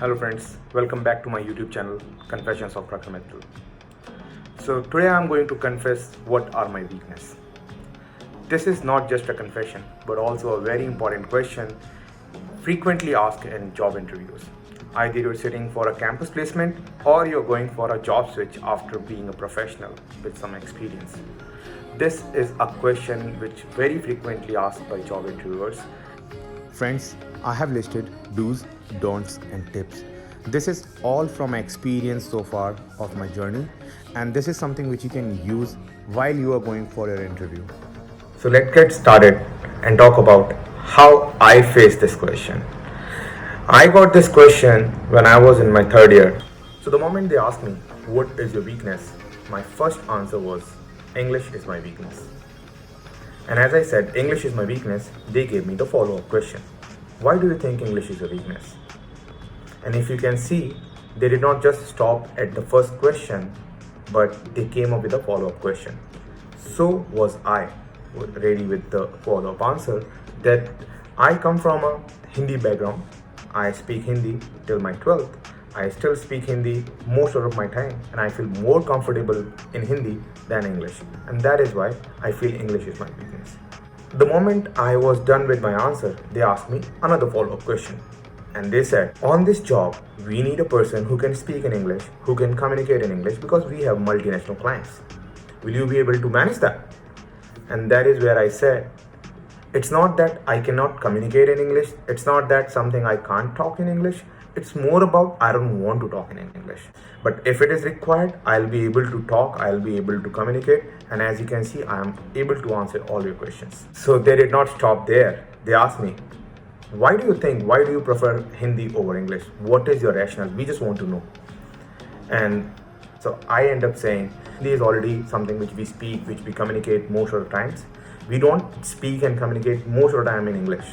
Hello friends, welcome back to my YouTube channel Confessions of Dr. Mittal. So today I am going to confess what are my weaknesses. This is not just a confession but also a very important question frequently asked in job interviews. Either you're sitting for a campus placement or you're going for a job switch after being a professional with some experience. This is a question which very frequently asked by job interviewers. Friends, I have listed do's, don'ts and tips. This is all from my experience so far of my journey, and this is something which you can use while you are going for your interview. So let's get started and talk about how I faced this question. I got this question when I was in my third year. So the moment they asked me, what is your weakness? My first answer was, English is my weakness. And as I said, English is my weakness, they gave me the follow-up question. Why do you think English is your weakness? And if you can see, they did not just stop at the first question, but they came up with a follow-up question. So was I ready with the follow-up answer that I come from a Hindi background. I speak Hindi till my 12th. I still speak Hindi most of my time, and I feel more comfortable in Hindi than English. And that is why I feel English is my weakness. The moment I was done with my answer, they asked me another follow-up question. And they said, on this job, we need a person who can speak in English, who can communicate in English because we have multinational clients. Will you be able to manage that? And that is where I said, it's not that I cannot communicate in English. It's not that something I can't talk in English. It's more about I don't want to talk in English. But if it is required, I'll be able to talk, I'll be able to communicate. And as you can see, I am able to answer all your questions. So they did not stop there. They asked me, why do you prefer Hindi over English? What is your rationale? We just want to know. And so I end up saying, Hindi is already something which we speak, which we communicate most of the times. We don't speak and communicate most of the time in English.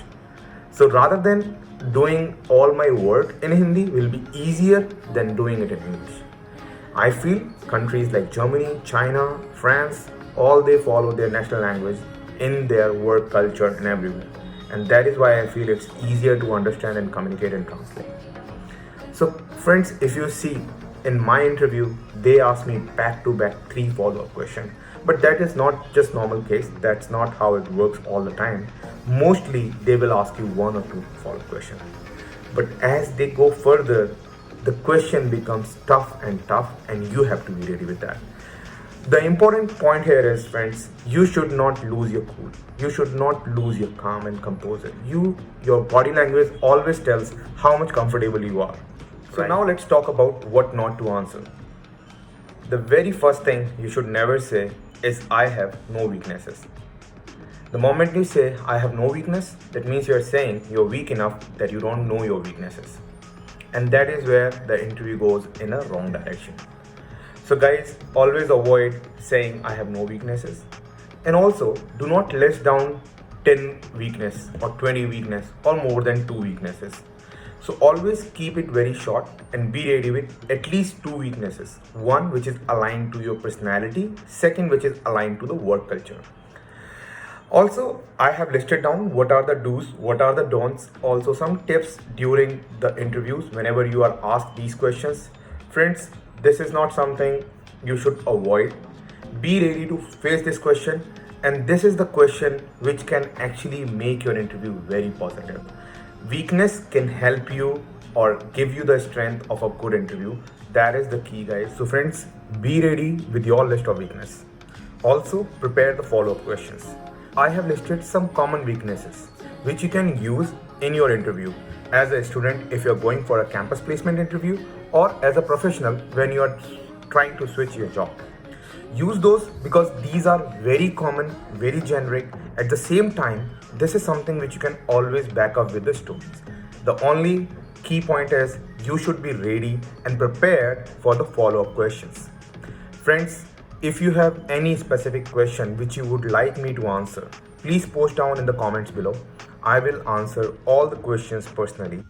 So rather than doing all my work in Hindi will be easier than doing it in English. I feel countries like Germany, China, France, all they follow their national language in their work culture and everywhere. And that is why I feel it's easier to understand and communicate and translate. So friends, if you see in my interview, they asked me back-to-back 3 follow-up questions. But that is not just normal case. That's not how it works all the time. Mostly they will ask you 1 or 2 follow-up questions. But as they go further, the question becomes tough and you have to be ready with that. The important point here is, friends, you should not lose your cool. You should not lose your calm and composure. Your body language always tells how much comfortable you are. So now let's talk about what not to answer. The very first thing you should never say is I have no weaknesses. The moment you say I have no weakness, that means you're saying you're weak enough that you don't know your weaknesses. And that is where the interview goes in a wrong direction. So guys, always avoid saying I have no weaknesses. And also, do not list down 10 weaknesses or 20 weaknesses or more than 2 weaknesses. So always keep it very short and be ready with at least 2 weaknesses. One which is aligned to your personality, second which is aligned to the work culture. Also, I have listed down what are the do's, what are the don'ts, also some tips during the interviews whenever you are asked these questions. Friends, this is not something you should avoid. Be ready to face this question, and this is the question which can actually make your interview very positive. Weakness can help you or give you the strength of a good interview. That is the key, guys. So friends, be ready with your list of weaknesses. Also, prepare the follow-up questions. I have listed some common weaknesses which you can use in your interview as a student if you're going for a campus placement interview, or as a professional when you are trying to switch your job. Use those because these are very common, very generic. At the same time, this is something which you can always back up with the stories. The only key point is you should be ready and prepared for the follow-up questions. Friends, if you have any specific question which you would like me to answer, please post down in the comments below. I will answer all the questions personally.